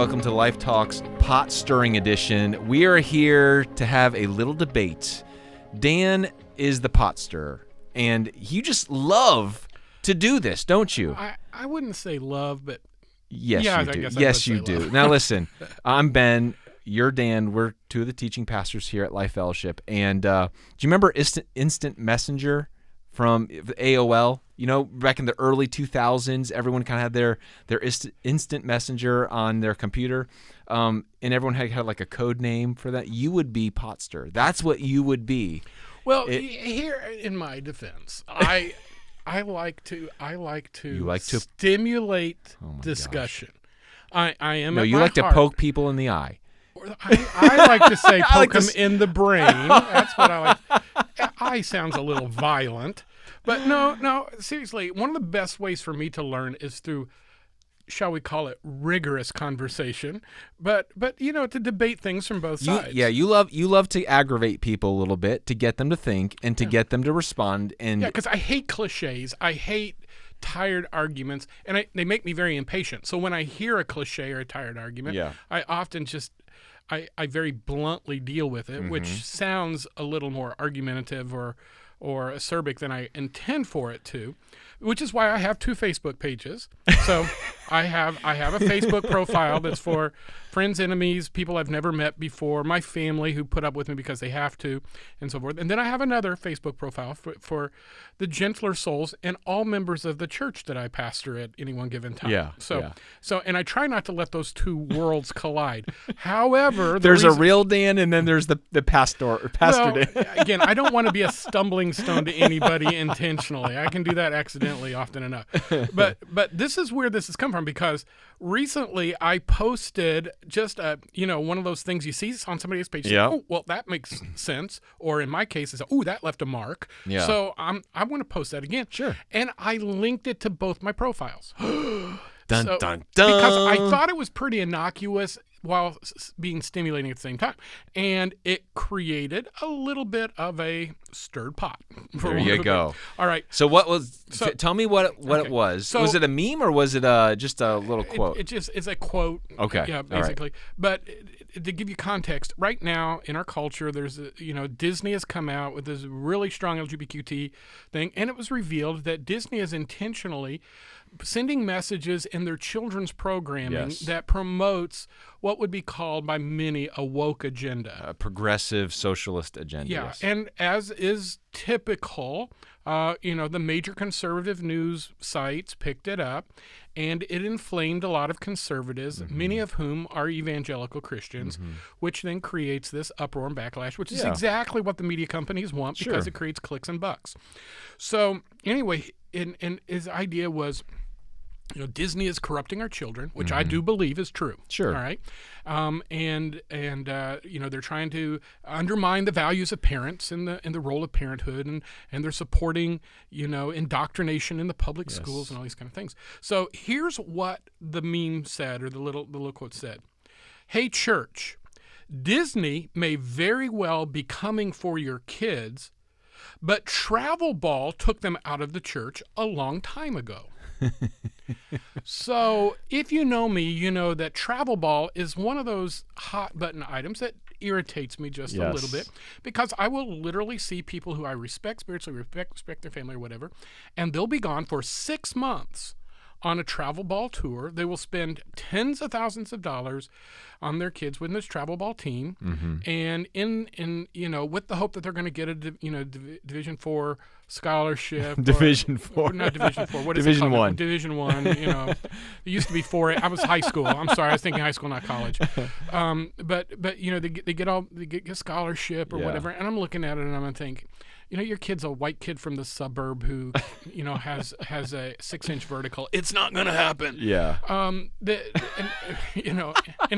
Welcome to Life Talks Pot Stirring Edition. We are here to have a little debate. Dan is the pot stirrer, and you just love to do this, don't you? I wouldn't say love, but yes, yeah, you do. I guess Yes, I you would say do. love. Now listen, I'm Ben. You're Dan. We're two of the teaching pastors here at Life Fellowship. And do you remember Instant Messenger from AOL? You know, back in the early 2000s, everyone kind of had their Instant Messenger on their computer, and everyone had like a code name for that. You would be pot stirrer. That's what you would be. Well, here in my defense, I like to You like to stimulate Oh my discussion. I am. No, at you my like to heart- poke people in the eye. I like to say I like poke to them in the brain. That's what I like. Eye sounds a little violent, but no. Seriously, one of the best ways for me to learn is through, shall we call it, rigorous conversation. But to debate things from both sides. You love to aggravate people a little bit to get them to think and to get them to respond. And Yeah, because I hate cliches. I hate tired arguments, and they make me very impatient. So when I hear a cliche or a tired argument, I often just I very bluntly deal with it, which sounds a little more argumentative or acerbic than I intend for it to, which is why I have two Facebook pages. So I have a Facebook profile that's for friends, enemies, people I've never met before, my family who put up with me because they have to, and so forth. And then I have another Facebook profile for the gentler souls and all members of the church that I pastor at any one given time. So and I try not to let those two worlds collide. However, there's a real Dan, and then there's the pastor Dan. Again, I don't want to be a stumbling stone to anybody intentionally. I can do that accidentally often enough. But this is where this has come from, because recently I posted just one of those things you see on somebody's page. Yeah. Oh, well, that makes sense. Or in my case, it's that left a mark. Yeah. So I want to post that again. Sure. And I linked it to both my profiles. Dun, So- dun, dun. Because I thought it was pretty innocuous while being stimulating at the same time. And it created a little bit of a stirred pot. There you go. All right. So what was? Tell me what it was. So- was it a meme or was it just a little quote? It's a quote. Okay. Yeah, All right. basically. But to give you context, right now in our culture, there's Disney has come out with this really strong LGBTQ thing, and it was revealed that Disney is intentionally sending messages in their children's programming that promotes what would be called by many a woke agenda. A progressive socialist agenda. Yeah, yes. and as is typical, the major conservative news sites picked it up, and it inflamed a lot of conservatives, many of whom are evangelical Christians, which then creates this uproar and backlash, which is exactly what the media companies want because it creates clicks and bucks. So anyway, and his idea was, Disney is corrupting our children, which I do believe is true. Sure. All right. And they're trying to undermine the values of parents and the role of parenthood, and they're supporting, indoctrination in the public schools and all these kind of things. So here's what the meme said, or the little quote said. Hey, church, Disney may very well be coming for your kids, but Travel Ball took them out of the church a long time ago. So if you know me, you know that Travel Ball is one of those hot button items that irritates me just a little bit, because I will literally see people who I respect spiritually, respect their family or whatever, and they'll be gone for 6 months on a Travel Ball tour. They will spend tens of thousands of dollars on their kids with this Travel Ball team, and in with the hope that they're going to get a Division IV scholarship. Division IV. Not Division IV. What is Division it called? I. Division I. It used to be 4. I was high school. I'm sorry. I was thinking high school, not college. But they get a scholarship or whatever, and I'm looking at it and I'm gonna think, your kid's a white kid from the suburb who, has a 6-inch vertical. It's not going to happen. Yeah. In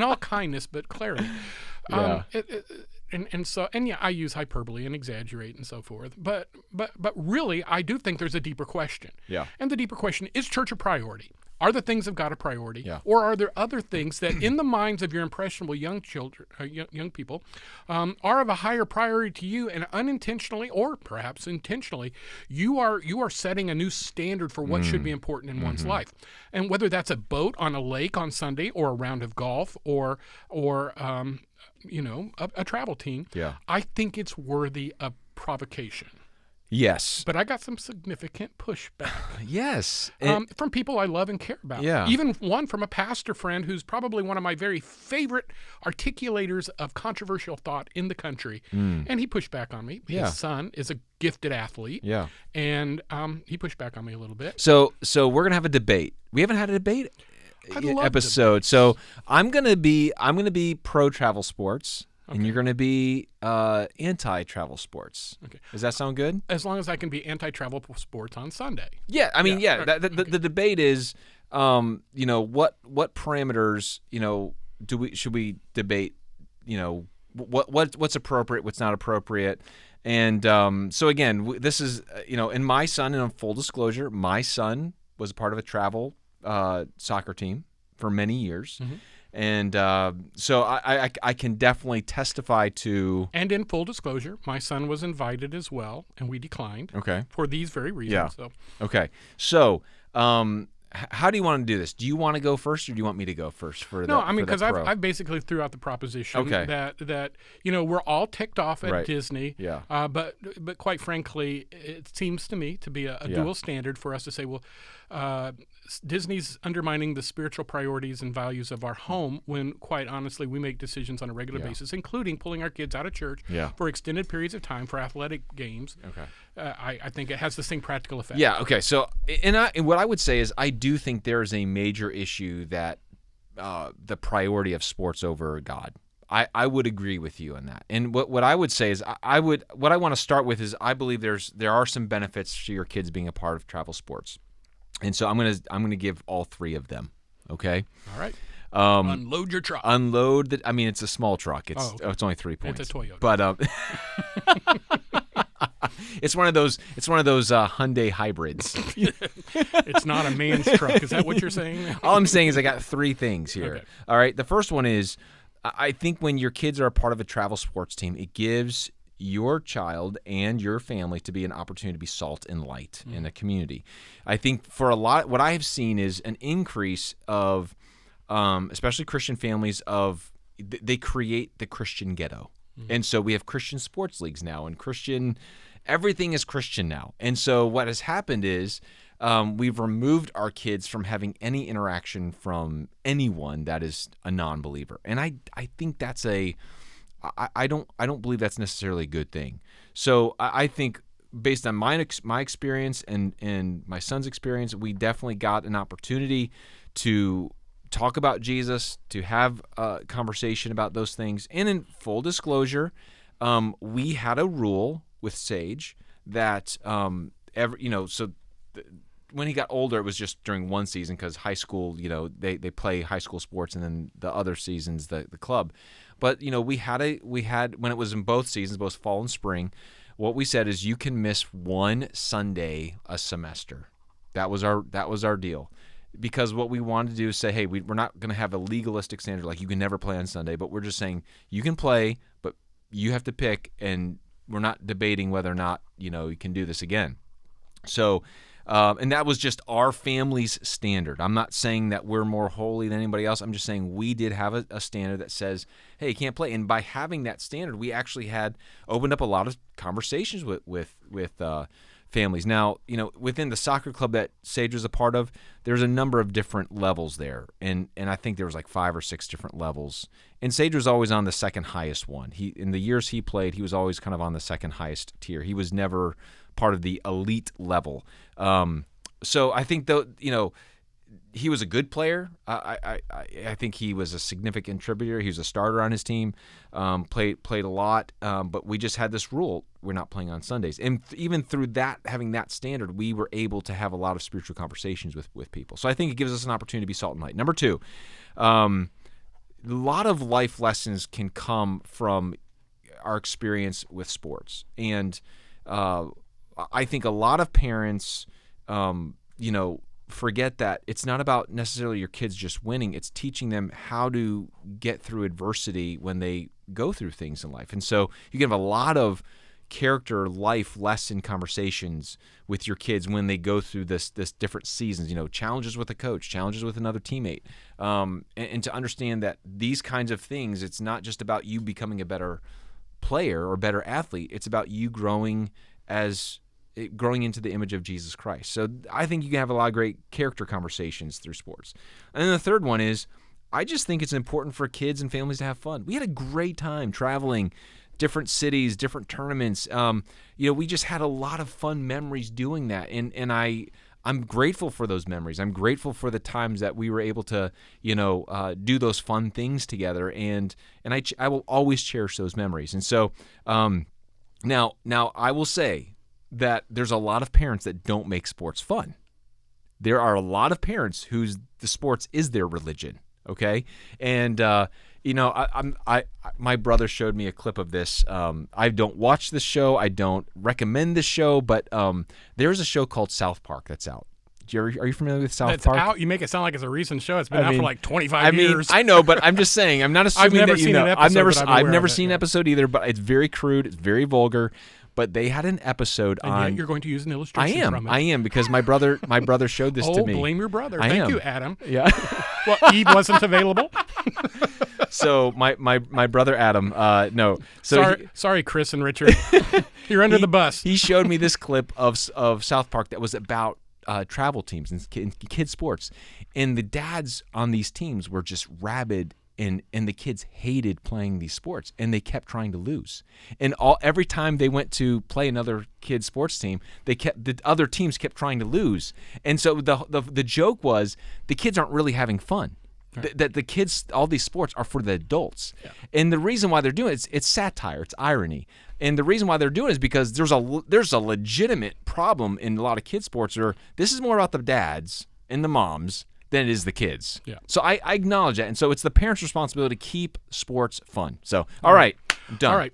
all kindness but clarity. I use hyperbole and exaggerate and so forth. But really, I do think there's a deeper question. Yeah. And the deeper question is church a priority? Are the things of God a priority? Yeah. Or are there other things that in the minds of your impressionable young children, young people, are of a higher priority to you, and unintentionally or perhaps intentionally, you are setting a new standard for what should be important in one's life. And whether that's a boat on a lake on Sunday, or a round of golf, or a travel team, I think it's worthy of provocation. Yes. But I got some significant pushback. Yes. From people I love and care about. Yeah. Even one from a pastor friend who's probably one of my very favorite articulators of controversial thought in the country. And he pushed back on me. His son is a gifted athlete. Yeah. And he pushed back on me a little bit. So we're going to have a debate. We haven't had a debate episode. Debates. So I'm going to be pro travel sports. Okay. And you're going to be anti-travel sports. Okay. Does that sound good? As long as I can be anti-travel sports on Sunday. Yeah, I mean, Yeah. The debate is, what parameters, should we debate? What's appropriate, what's not appropriate, and so again, this is, and my son, and in full disclosure, my son was a part of a travel soccer team for many years. Mm-hmm. And so I can definitely testify to. And in full disclosure, my son was invited as well, and we declined. Okay. For these very reasons. Yeah. So. Okay. So, how do you want to do this? Do you want to go first, or do you want me to go first for No, I mean, because I've basically threw out the proposition that we're all ticked off at Disney. Yeah. But quite frankly, it seems to me to be a dual standard for us to say, well, Disney's undermining the spiritual priorities and values of our home, when quite honestly we make decisions on a regular basis, including pulling our kids out of church for extended periods of time for athletic games. Okay. I think it has the same practical effect. Yeah. Okay. So, and what I would say is, I do think there is a major there that the priority of sports over God. I would agree with you on that. And what I would say is, what I want to start with is, I believe there are some benefits to your kids being a part of travel sports. And so I'm gonna give all three of them. Okay. All right. Unload your truck. Unload. I mean, it's a small truck. It's only 3 points. It's a Toyota. But it's one of those Hyundai hybrids. It's not a man's truck. Is that what you're saying? All I'm saying is, I got three things here. Okay. All right. The first one is, I think when your kids are a part of a travel sports team, it gives your child and your family to be an opportunity to be salt and light in a community. I think for a lot, what I have seen is an increase of, especially Christian families, they create the Christian ghetto. And so we have Christian sports leagues now, and everything is Christian now. And so what has happened is, we've removed our kids from having any interaction from anyone that is a non-believer. And I think that's I don't believe that's necessarily a good thing. So I think, based on my experience and my son's experience, we definitely got an opportunity to talk about Jesus, to have a conversation about those things. And in full disclosure, we had a rule with Sage that when he got older, it was just during one season, because high school, they play high school sports, and then the other seasons the club. But we had when it was in both seasons, both fall and spring, what we said is, you can miss one Sunday a semester. That was our deal, because what we wanted to do is say, hey, we're not going to have a legalistic standard like you can never play on Sunday, but we're just saying you can play, but you have to pick, and we're not debating whether or not you can do this again. So. And that was just our family's standard. I'm not saying that we're more holy than anybody else. I'm just saying we did have a standard that says, hey, you can't play. And by having that standard, we actually opened up a lot of conversations with families. Now, within the soccer club that Sage was a part of, there's a number of different levels there. And I think there was like 5 or 6 different levels. And Sage was always on the second highest one. In the years he played, he was always kind of on the second highest tier. He was never part of the elite level. So I think, though, he was a good player. I think he was a significant contributor. He was a starter on his team, played a lot. But we just had this rule: we're not playing on Sundays. And even through that, having that standard, we were able to have a lot of spiritual conversations with people. So I think it gives us an opportunity to be salt and light. Number 2, a lot of life lessons can come from our experience with sports. And I think a lot of parents, forget that it's not about necessarily your kids just winning. It's teaching them how to get through adversity when they go through things in life. And so you can have a lot of character life lesson conversations with your kids when they go through this different seasons, challenges with a coach, challenges with another teammate, and to understand that these kinds of things, it's not just about you becoming a better player or better athlete. It's about you growing into the image of Jesus Christ. So I think you can have a lot of great character conversations through sports. And then the third one is, I just think it's important for kids and families to have fun. We had a great time traveling different cities, different tournaments. We just had a lot of fun memories doing that. And I'm grateful for those memories. I'm grateful for the times that we were able to, do those fun things together. And I will always cherish those memories. And so now I will say that there's a lot of parents that don't make sports fun. There are a lot of parents whose the sports is their religion. Okay, and my brother showed me a clip of this. I don't watch this show. I don't recommend this show, but there's a show called South Park that's out. Are you familiar with South Park? Out. You make it sound like it's a recent show. It's been out for like 25 years. I know, but I'm just saying. I'm not assuming I've never that you seen know. an episode, I've never seen an episode either. But it's very crude. It's very vulgar. But they had an episode and on. Yet you're going to use an illustration from it. I am because my brother showed this to me. Oh, blame your brother. Thank you, Adam. Yeah. Well, Eve wasn't available. So my brother Adam, no. So sorry, Chris and Richard. You're under the bus. He showed me this clip of South Park that was about travel teams and kids sports, and the dads on these teams were just rabid. And the kids hated playing these sports, and they kept trying to lose. And every time they went to play another kid's sports team, the other teams kept trying to lose. And so the joke was the kids aren't really having fun. Right. That the kids, all these sports are for the adults. Yeah. And the reason why they're doing it's satire, it's irony. And the reason why they're doing it is because there's a legitimate problem in a lot of kids sports where this is more about the dads and the moms than it is the kids. Yeah. So I acknowledge that. And so it's the parents' responsibility to keep sports fun. So, all right, I'm done. All right.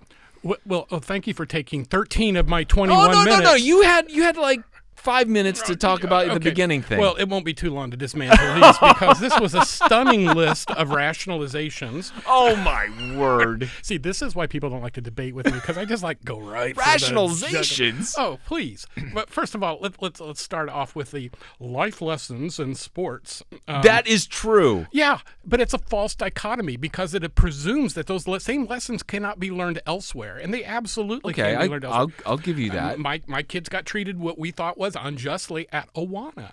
Well, thank you for taking 13 of my 21 minutes. No. You had like 5 minutes to talk about the beginning thing. Well, it won't be too long to dismantle these because this was a stunning list of rationalizations. Oh, my word. See, this is why people don't like to debate with me because I just like go right. Rationalizations? Oh, please. But first of all, let's start off with the life lessons in sports. That is true. Yeah, but it's a false dichotomy because it presumes that those same lessons cannot be learned elsewhere, and they absolutely can be learned elsewhere. I'll give you that. My kids got treated what we thought was unjustly at Awana.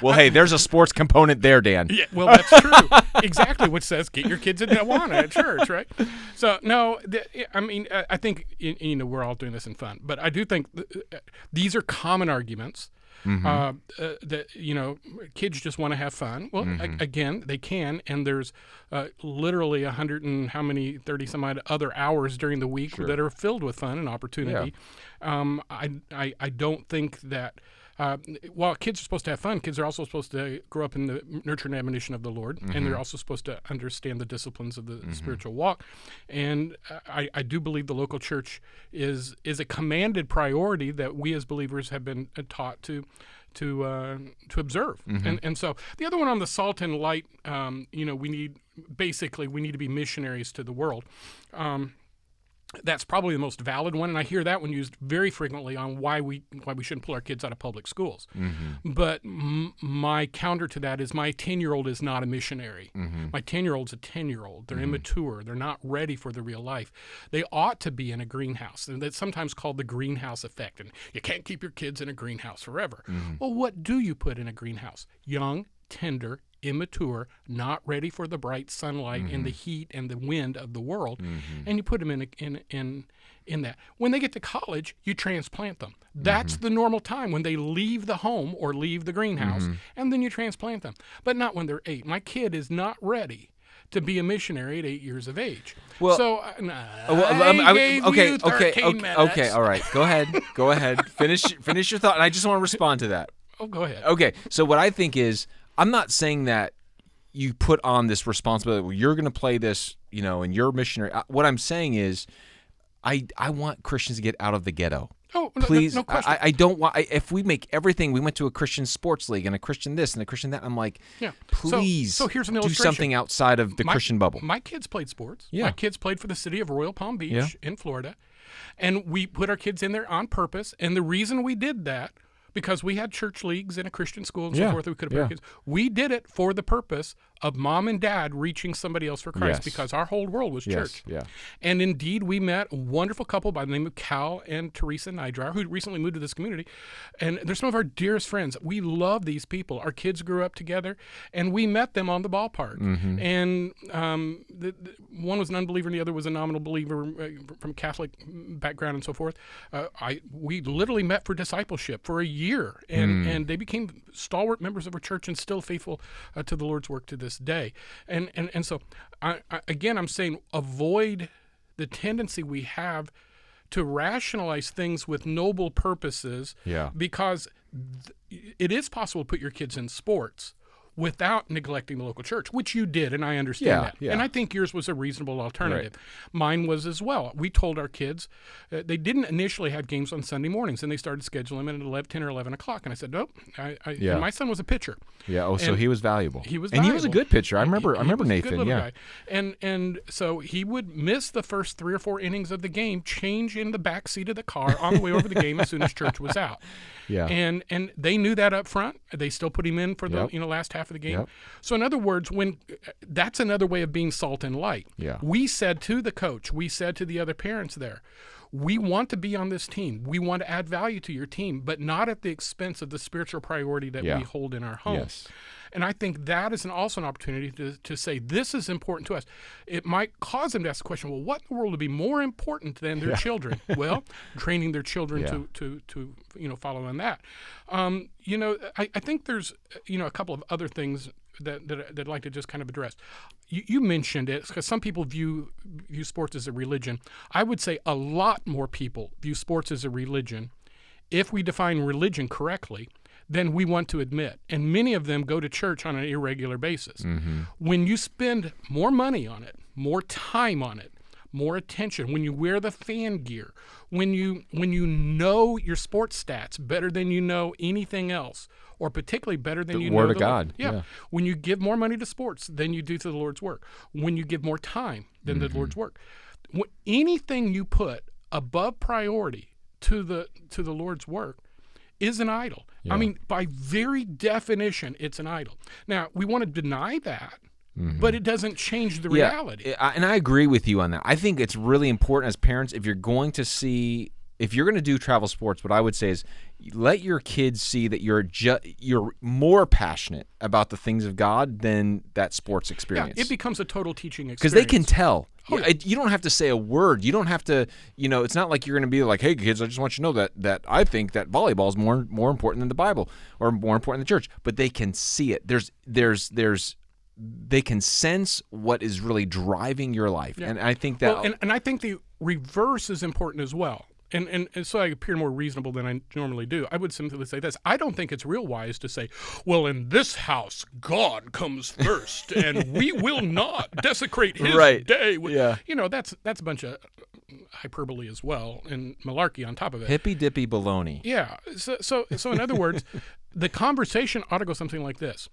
Well, hey, there's a sports component there, Dan. Yeah, well, that's true. Exactly, which says get your kids in Awana at church, right? So, no, I think we're all doing this in fun, but I do think these are common arguments. Mm-hmm. That kids just want to have fun. Well, again, they can, and there's literally 100 and 30 some odd other hours during the week that are filled with fun and opportunity. Yeah. I don't think that while kids are supposed to have fun, kids are also supposed to grow up in the nurture and admonition of the Lord, and they're also supposed to understand the disciplines of the spiritual walk. And I do believe the local church is a commanded priority that we as believers have been taught to observe. And so the other one on the salt and light, we need to be missionaries to the world. That's probably the most valid one, and I hear that one used very frequently on why we shouldn't pull our kids out of public schools. But my counter to that is my 10-year-old is not a missionary. My 10-year-old's a 10-year-old. They're immature. They're not ready for the real life. They ought to be in a greenhouse, and that's sometimes called the greenhouse effect. And you can't keep your kids in a greenhouse forever. Well, what do you put in a greenhouse? Young, tender, immature, not ready for the bright sunlight and the heat and the wind of the world, and you put them in that. When they get to college, you transplant them. That's the normal time when they leave the home or leave the greenhouse, and then you transplant them. But not when they're 8. My kid is not ready to be a missionary at 8 years of age. Well, so okay, all right. Go ahead. Finish your thought, and I just want to respond to that. Oh, go ahead. Okay, so what I think is, I'm not saying that you put on this responsibility, well, you're going to play this, and you're a missionary. What I'm saying is, I want Christians to get out of the ghetto. Oh, please, no question. I don't want. If we make everything, we went to a Christian sports league and a Christian this and a Christian that. I'm like, please, so here's an do illustration. something outside of the Christian bubble. My kids played sports. Yeah. My kids played for the city of Royal Palm Beach in Florida, and we put our kids in there on purpose. And the reason we did that, because we had church leagues in a Christian school and so forth, that we could have put our kids. We did it for the purpose of mom and dad reaching somebody else for Christ, because our whole world was church. Yeah. And indeed, we met a wonderful couple by the name of Cal and Teresa Nydrower, who recently moved to this community. And they're some of our dearest friends. We love these people. Our kids grew up together, and we met them on the ballpark. Mm-hmm. And one was an unbeliever, and the other was a nominal believer from Catholic background and so forth. We literally met for discipleship for a year, and they became stalwart members of our church and still faithful to the Lord's work to this day. And so, again, I'm saying avoid the tendency we have to rationalize things with noble purposes, because it is possible to put your kids in sports without neglecting the local church, which you did, and I understand that. And I think yours was a reasonable alternative. Right. Mine was as well. We told our kids, they didn't initially have games on Sunday mornings, and they started scheduling them at 10 or 11 o'clock. And I said, nope. And my son was a pitcher. Yeah, so he was valuable. He was valuable. And he was a good pitcher. I remember Nathan. Good little guy. And so he would miss the first 3 or 4 innings of the game, change in the back seat of the car on the way over the game as soon as church was out. Yeah. And they knew that up front. They still put him in for the last half of the game. Yep. So in other words, that's another way of being salt and light. Yeah. We said to the coach, we said to the other parents there, we want to be on this team. We want to add value to your team, but not at the expense of the spiritual priority that we hold in our home. Yes. And I think that is also an opportunity to say this is important to us. It might cause them to ask the question, well, what in the world would be more important than their children? Well, training their children to follow on that. I think there's a couple of other things that I'd like to just kind of address. You mentioned it because some people view sports as a religion. I would say a lot more people view sports as a religion if we define religion correctly than we want to admit. And many of them go to church on an irregular basis. Mm-hmm. When you spend more money on it, more time on it, more attention, when you wear the fan gear, when you know your sports stats better than you know anything else, or particularly better than you know the Word of God. Yeah. When you give more money to sports than you do to the Lord's work, when you give more time than the Lord's work, anything you put above priority to the Lord's work is an idol. Yeah. I mean, by very definition, it's an idol. Now, we want to deny that, but it doesn't change the reality. And I agree with you on that. I think it's really important as parents, if you're going to do travel sports, what I would say is let your kids see that you're more passionate about the things of God than that sports experience. Yeah, it becomes a total teaching experience. Because they can tell. Oh, yeah. You don't have to say a word. You don't have to, it's not like you're going to be like, hey, kids, I just want you to know that I think that volleyball is more important than the Bible or more important than the church. But they can see it. They can sense what is really driving your life. Yeah. And I think that... Well, and I think the reverse is important as well. And so I appear more reasonable than I normally do. I would simply say this. I don't think it's real wise to say, well, in this house, God comes first, and we will not desecrate his day. That's a bunch of hyperbole as well, and malarkey on top of it. Hippy-dippy baloney. Yeah. So in other words, the conversation ought to go something like this.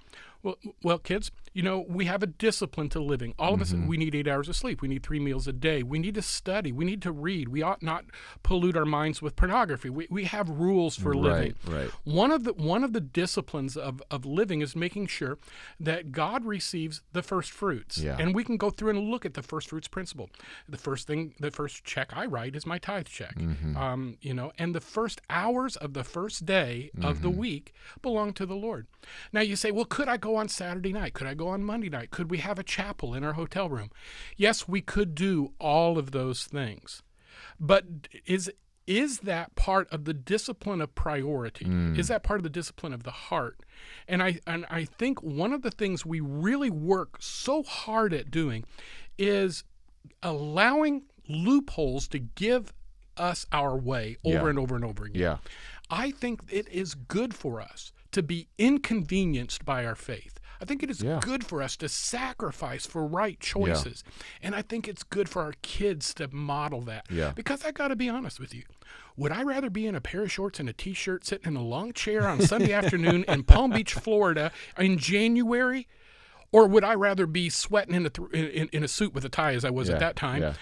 Well, kids, we have a discipline to living. All of us, we need 8 hours of sleep. We need 3 meals a day. We need to study. We need to read. We ought not pollute our minds with pornography. We have rules for living. Right. One of the disciplines of living is making sure that God receives the first fruits. Yeah. And we can go through and look at the first fruits principle. The first check I write is my tithe check. And the first hours of the first day of the week belong to the Lord. Now you say, well, could I go on Saturday night? Could I go on Monday night? Could we have a chapel in our hotel room? Yes, we could do all of those things. But is that part of the discipline of priority? Is that part of the discipline of the heart? And I think one of the things we really work so hard at doing is allowing loopholes to give us our way over and over and over again. Yeah. I think it is good for us to be inconvenienced by our faith. I think it is good for us to sacrifice for right choices. And I think it's good for our kids to model that. Because I got to be honest with you. Would I rather be in a pair of shorts and a T-shirt sitting in a long chair on Sunday afternoon in Palm Beach, Florida in January? Or would I rather be sweating in a suit with a tie, as I was at that time,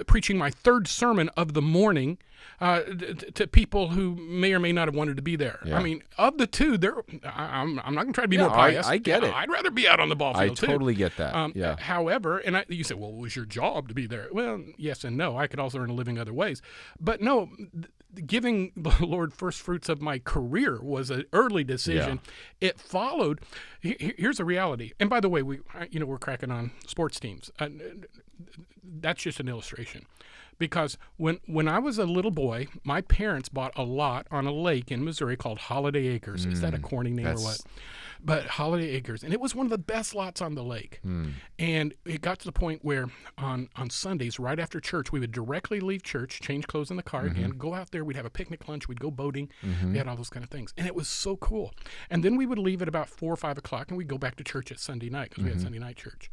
preaching my third sermon of the morning to people who may or may not have wanted to be there? I mean, of the two, I'm not going to try to be more pious. I get it. I'd rather be out on the ball field, too. I totally get that. However, and you say, well, it was your job to be there. Well, yes and no. I could also earn a living other ways. But no, giving the Lord first fruits of my career was an early decision. It followed. Here's the reality. And by the way, we're cracking on sports teams. That's just an illustration. Because when I was a little boy, my parents bought a lot on a lake in Missouri called Holiday Acres. Is that a corny name or what? But Holiday Acres. And it was one of the best lots on the lake. And it got to the point where on Sundays, right after church, we would directly leave church, change clothes in the car, and go out there. We'd have a picnic lunch. We'd go boating. We had all those kind of things. And it was so cool. And then we would leave at about 4 or 5 o'clock, and we'd go back to church at Sunday night because we had Sunday night church.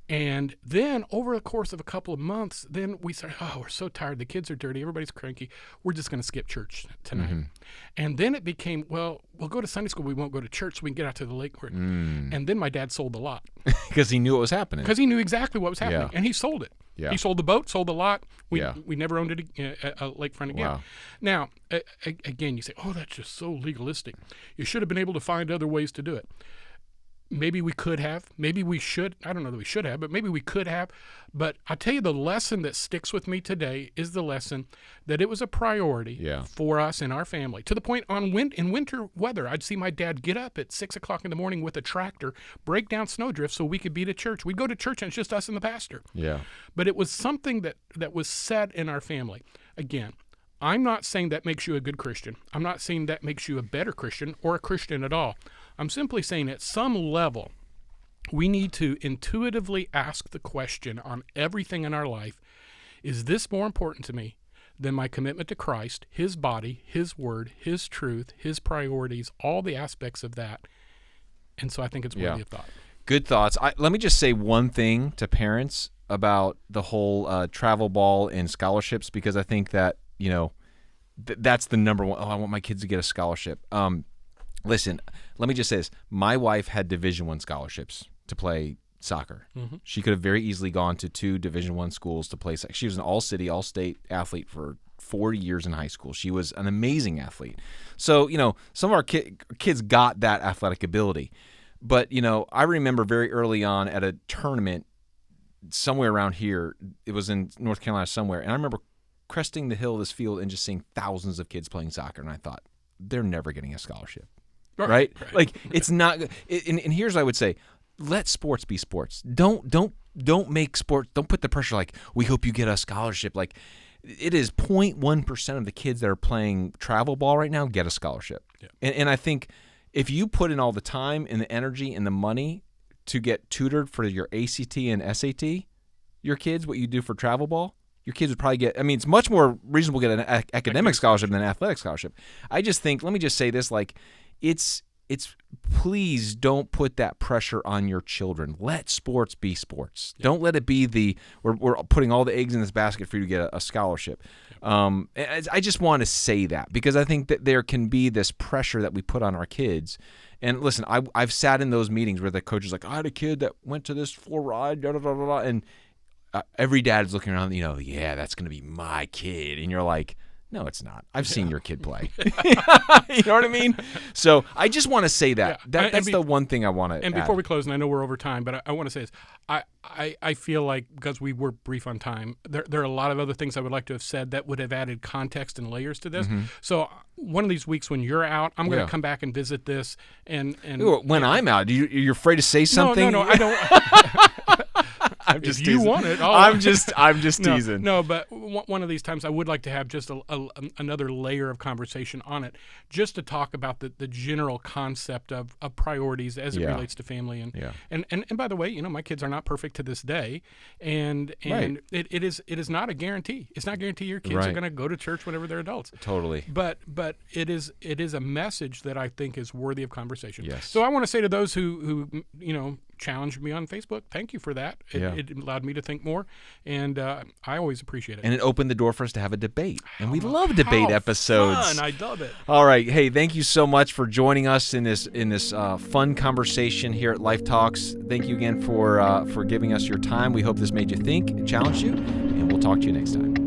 And then over the course of a couple of months, then we started, we're so tired. The kids are dirty. Everybody's cranky. We're just going to skip church tonight. And then it became, well, we'll go to Sunday school. We won't go to church so we can get out to the lake. And then my dad sold the lot. Because he knew what was happening. Because he knew exactly what was happening. And he sold it. He sold the boat, sold the lot. We never owned it a lakefront again. Now, again, you say, that's just so legalistic. You should have been able to find other ways to do it. Maybe we could have. Maybe we should. I don't know that we should have, but maybe we could have. But I tell you, the lesson that sticks with me today is the lesson that it was a priority for us and our family. To the point in winter weather, I'd see my dad get up at 6 o'clock in the morning with a tractor, break down snowdrifts so we could be to church. We'd go to church and it's just us and the pastor. But it was something that was set in our family. Again, I'm not saying that makes you a good Christian. I'm not saying that makes you a better Christian or a Christian at all. I'm simply saying at some level, we need to intuitively ask the question on everything in our life, is this more important to me than my commitment to Christ, his body, his word, his truth, his priorities, all the aspects of that? And so I think it's worthy of thought. Good thoughts. Let me just say one thing to parents about the whole travel ball and scholarships, because I think that, that's the number one. I want my kids to get a scholarship. Listen, let me just say this. My wife had Division I scholarships to play soccer. She could have very easily gone to 2 Division I schools to play soccer. She was an all-city, all-state athlete for 4 years in high school. She was an amazing athlete. So, some of our kids got that athletic ability. But, I remember very early on at a tournament somewhere around here, it was in North Carolina somewhere, and I remember cresting the hill of this field and just seeing thousands of kids playing soccer, and I thought, they're never getting a scholarship. Right? Like, it's not. And here's what I would say: let sports be sports. Don't make sports. Don't put the pressure like, we hope you get a scholarship. Like, it is 0.1% of the kids that are playing travel ball right now get a scholarship. And I think if you put in all the time and the energy and the money to get tutored for your ACT and SAT, your kids, what you do for travel ball, your kids would probably get. I mean, it's much more reasonable to get an academic scholarship than an athletic scholarship. I just think. Let me just say this: like. It's please don't put that pressure on your children. Let sports be sports. Don't let it be we're putting all the eggs in this basket for you to get a scholarship. I just want to say that because I think that there can be this pressure that we put on our kids. And listen, I've sat in those meetings where the coach is like, I had a kid that went to this full ride, da da da da, and every dad's looking around, that's going to be my kid, and you're like, no, it's not. I've seen your kid play. You know what I mean? So I just want to say that. That's the one thing I want to add. Before we close, and I know we're over time, but I want to say this. I feel like, because we were brief on time, there are a lot of other things I would like to have said that would have added context and layers to this. So one of these weeks when you're out, I'm going to come back and visit this. And when I'm out, you're afraid to say something? No, I don't. I'm just if teasing. you want it, I'm just teasing. No, but one of these times I would like to have just another layer of conversation on it, just to talk about the general concept of priorities as it relates to family. And by the way, my kids are not perfect to this day, and it is not a guarantee. It's not a guarantee your kids are going to go to church whenever they're adults. Totally. But it is a message that I think is worthy of conversation. Yes. So I want to say to those who challenged me on Facebook, thank you for that. It allowed me to think more, and I always appreciate it. And it opened the door for us to have a debate, and we love debate episodes. Fun. I love it. All right, hey, thank you so much for joining us in this fun conversation here at Life Talks. Thank you again for giving us your time. We hope this made you think, challenged you, and we'll talk to you next time.